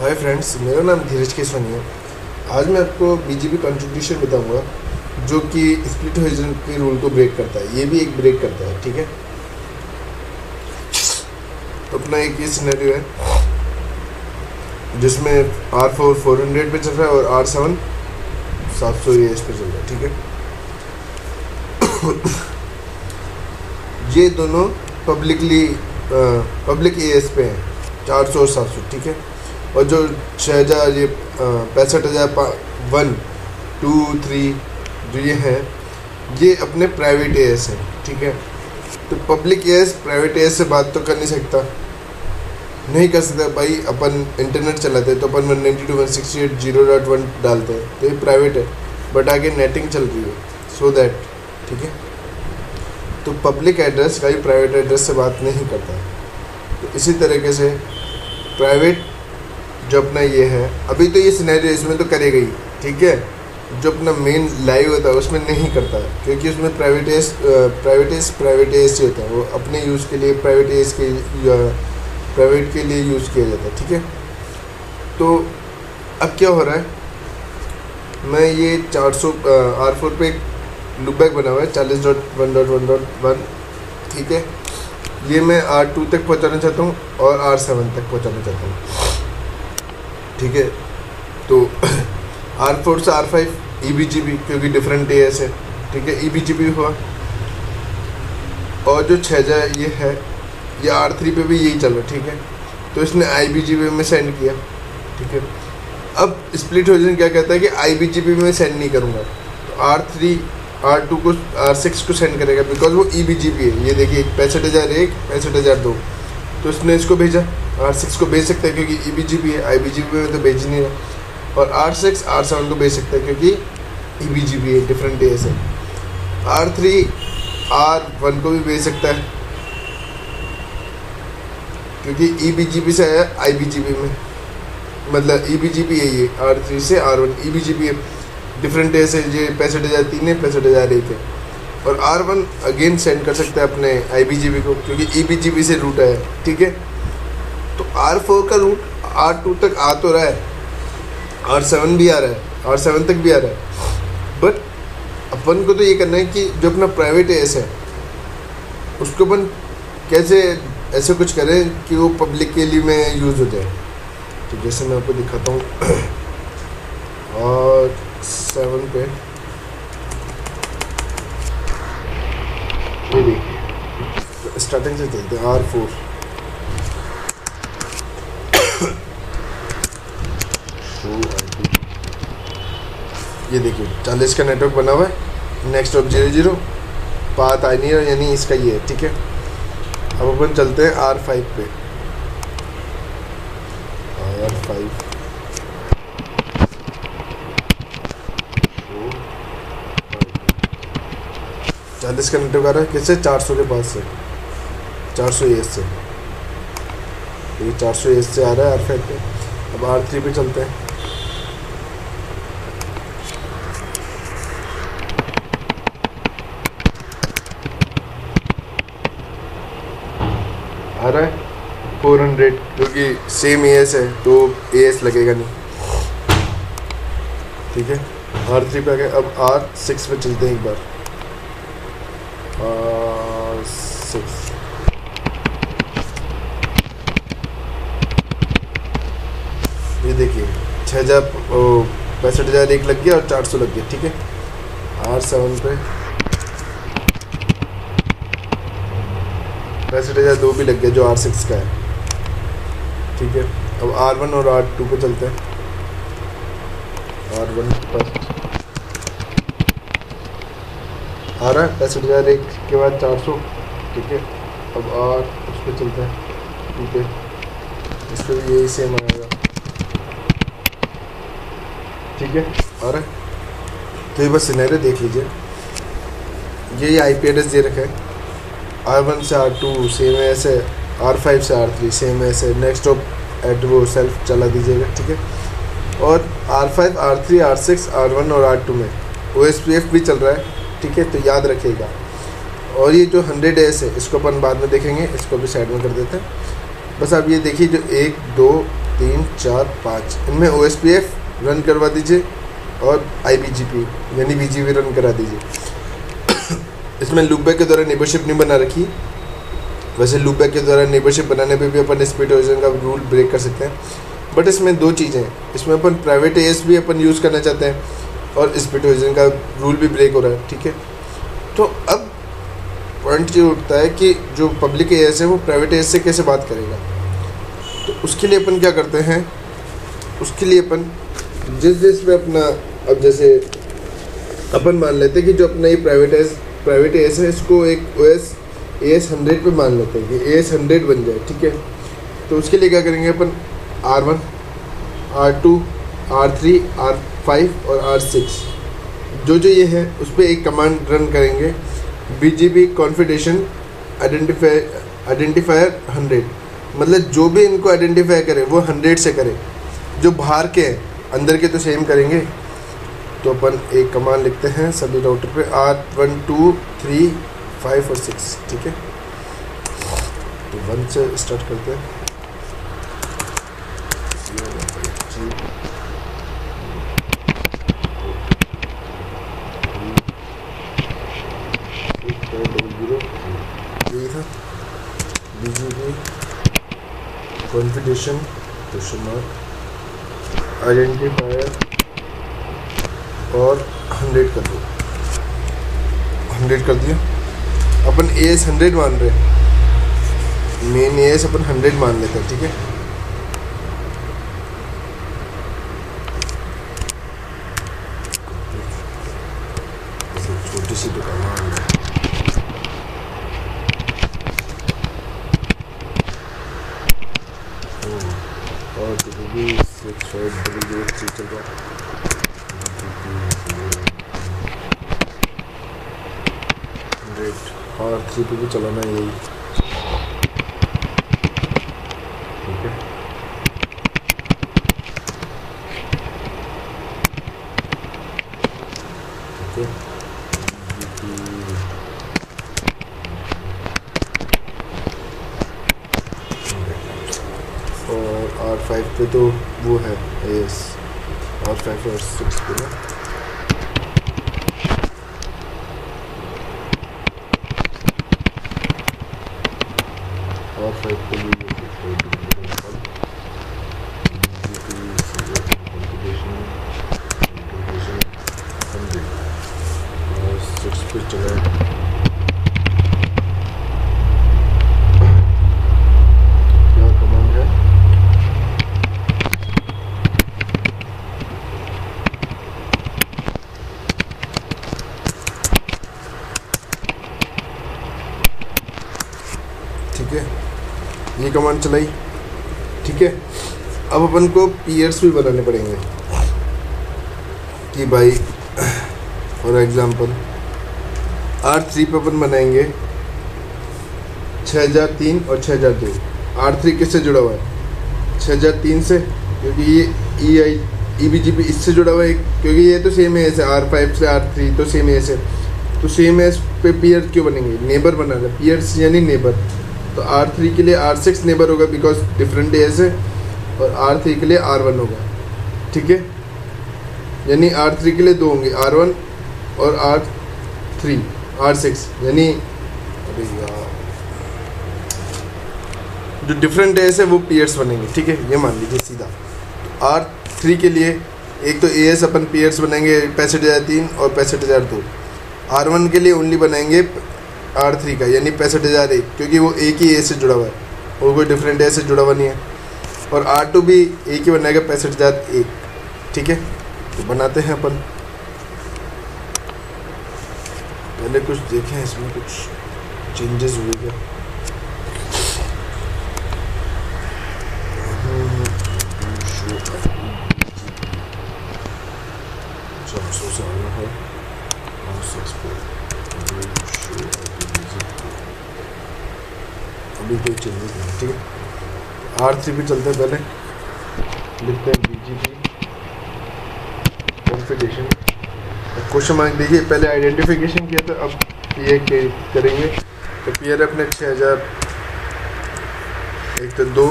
Hi friends, मेरा नाम धीरज केसवानी है। आज मैं आपको बीजीपी कॉन्ट्रीब्यूशन बताऊंगा जो कि स्प्लिट होरिज़ोन के रूल को ब्रेक करता है। ये भी एक ब्रेक करता है, ठीक है। तो अपना एक ये सिनेरियो है जिसमें R4 400 पे चल रहा है और R7 700 AS पे चल रहा है, ठीक है। ये दोनों पब्लिक AS पे हैं, 400 और 700, ठीक है। और जो 6000 ये 65,001 2 3 जो ये हैं, ये अपने प्राइवेट AS हैं, ठीक है। तो पब्लिक AS प्राइवेट AS से बात तो कर नहीं नहीं कर सकता भाई। अपन इंटरनेट चलाते हैं तो अपन 192.168.0.1 डालते हैं, तो ये प्राइवेट है, बट आगे नेटिंग चल रही है, सो दैट, ठीक है। तो पब्लिक एड्रेस कभी प्राइवेट एड्रेस से बात नहीं करता। तो इसी तरीके से प्राइवेट जो अपना ये है, अभी तो ये सिनेरियो इसमें तो करेगा ही, ठीक है। जो अपना मेन लाइव होता है उसमें नहीं करता है, क्योंकि उसमें प्राइवेट एस ही होता है। वो अपने यूज़ के लिए प्राइवेट के लिए यूज़ किया जाता है, ठीक है। तो अब क्या हो रहा है, मैं ये 400 R4 पे एक लूपबैक बना हुआ है 40.1.1.1, ठीक है। ये मैं R2 तक पहुंचाना चाहता हूँ और R7 तक पहुंचाना चाहता हूँ, ठीक है। तो R4 से R5 EBGB, क्योंकि डिफरेंट AS है, ठीक है, EBGB हुआ। और जो 6000 ये है, ये R3 पे भी यही चल रहा है, ठीक है। तो इसने IBGB में सेंड किया, ठीक है। अब स्प्लिट होरिज़ोन क्या कहता है कि IBGB में सेंड नहीं करूँगा, तो R2 को R6 को सेंड करेगा, बिकॉज वो EBGB है। ये देखिए 65,001 65,002, तो इसने इसको भेजा, R6 को भेज सकता है क्योंकि EBGB है, IBGB में तो भेज नहीं रहा। और R6 R7 को भेज सकता है क्योंकि EBGB है, डिफरेंट AS है। R3 R1 को भी भेज सकता है क्योंकि EBGB से आया IBGB में, मतलब EBGB है ये। R3 से R1 EBGB है, डिफरेंट AS है। ये 65,003 है, 65,001 है। और R1 अगेन सेंड कर सकता है अपने IBGB को, क्योंकि EBGB से रूट है, ठीक है। तो R4 का रूट R2 तक आ तो रहा है, R7 भी आ रहा है, R7 तक भी आ रहा है, बट अपन को तो ये करना है कि जो अपना प्राइवेट AS है उसको अपन कैसे ऐसे कुछ करें कि वो पब्लिक के लिए में यूज़ हो जाए। तो जैसे मैं आपको दिखाता हूँ, और 7 पे ये देखिए, स्टार्टिंग से चलते हैं। R4 ये देखिए 40 का नेटवर्क बना हुआ है, नेक्स्ट ऑफ 00 पाथ आई नहीं है, यानी इसका ये है, ठीक है। अब अपन चलते हैं R5 पे। R5 40 का नेटवर्क आ रहा है, किससे? 400 के पास से, 400 AS से। ये 400 AS से आ रहा है R5 पे। अब R3 पे चलते हैं। आ रहा है 400, क्योंकि सेम AS है तो AS लगेगा नहीं, ठीक है। R3 पे आ गए। अब R6 पे चलते हैं एक बार। R6 ये देखिए 65,001 लग गया और 400 लग गया, ठीक है। R7 पे 65,002 भी लग गया जो R6 का है, ठीक है। अब R1 और R2 पे चलते हैं। R1 पर आ रहा है 65,001 के बाद 400, ठीक है। अब उस पर चलते हैं, ठीक है। इस पर भी यही सेम आएगा, ठीक है। आ रहा है। तो ये बस सिनेरियो देख लीजिए। ये IP एड्रेस दे रखा है, R1 से R2 सेम ऐसे, R5 से R3 सेम ऐसे, नेक्स्ट ऑफ एट वो सेल्फ चला दीजिएगा, ठीक है। और R5 R3 R6 R1 और R2 में OSPF भी चल रहा है, ठीक है। तो याद रखिएगा। और ये जो 100 AS है इसको अपन बाद में देखेंगे, इसको भी साइड में कर देते हैं। बस आप ये देखिए, जो 1 2 3 4 5 इनमें OSPF रन करवा दीजिए और IBGP यानी BGP रन करा दीजिए। इसमें लूपबैक के द्वारा नेबरशिप नहीं बना रखी। वैसे लूपबैक के द्वारा नेबरशिप बनाने पे भी अपन स्पीड डिवीजन का रूल ब्रेक कर सकते हैं, बट इसमें दो चीज़ें हैं। इसमें अपन प्राइवेट AS भी अपन यूज़ करना चाहते हैं और स्पीड डिवीजन का रूल भी ब्रेक हो रहा है, ठीक है। तो अब पॉइंट ये उठता है कि जो पब्लिक AS है वो प्राइवेट AS से कैसे बात करेगा। तो उसके लिए अपन क्या करते हैं, उसके लिए अपन जिस पे अपना, अब जैसे अपन मान लेते हैं कि जो अपना ये प्राइवेट AS है इसको एक AS100 पे मान लेते हैं कि AS100 बन जाए, ठीक है। तो उसके लिए क्या करेंगे अपन, R1 R2 R3 R5 और R6 जो ये है उस पर एक कमांड रन करेंगे, BGP कॉन्फ़िगरेशन आइडेंटिफायर 100, मतलब जो भी इनको आइडेंटिफाई करे वो 100 से करे। जो बाहर के हैं अंदर के तो सेम करेंगे। तो अपन एक कमांड लिखते हैं सभी राउटर पे R1 2 3 5 और 6, ठीक है। तो 1 से स्टार्ट करते हैं। यही था BGP configuration question mark identifier और 100 कर दो, 100 कर दिया। अपन AS100 मान रहे हैं, मेन AS अपन 100 मान लेते हैं, ठीक है। छोटी सी दुकान है और भी 6 चल रहा है। R3 पे भी चलाना है यही, ठीक है। ओके और R5 पे तो वो है AS, R5 और 6 पे ना R5 पे भी और 6 पे चला क्या कमांड है, ठीक है। ये कमांड चलाई, ठीक है। अब अपन को पीयर्स भी बनाने पड़ेंगे कि भाई फॉर एग्जांपल R3 पे अपन बनाएंगे 6003 और 6002। R3 किससे जुड़ा हुआ है, 6003 से, क्योंकि ये EBGP इससे जुड़ा हुआ है, क्योंकि ये तो सेम एस है। R5 से R3 तो सेम एस है, तो सेम एस पे पीयर क्यों बनेंगे, नेबर बनाना, पीयर्स यानी नेबर। तो R3 के लिए R6 नेबर होगा बिकॉज डिफरेंट एस है, और R3 के लिए R1 होगा, ठीक है। यानी R3 के लिए दो होंगे, R1 और R3 R6, यानी अरे यार जो डिफरेंट एस है वो पीयर्स बनेंगे, ठीक है। ये मान लीजिए सीधा। R3 के लिए एक तो AS अपन पीयर्स बनाएंगे 65,003 और 65,002। R1 के लिए ओनली बनाएंगे R3 का यानी 65,001, क्योंकि वो एक ही A से जुड़ा हुआ है और कोई डिफरेंट A से जुड़ा हुआ नहीं है। और R2 भी एक ही बनाएगा 65,001, ठीक है। तो बनाते हैं अपन, पहले कुछ देखें इसमें कुछ चेंजेस हुए क्या। अभी कोई चेंजेस नहीं, ठीक है। R3 पे चलते हैं, पहले लिखते हैं BGP कॉन्फ़िगरेशन क्वेश्चन मार्क। देखिए पहले आइडेंटिफिकेशन किया था, अब ये करेंगे। तो पीयर अपने 6000 एक तो 2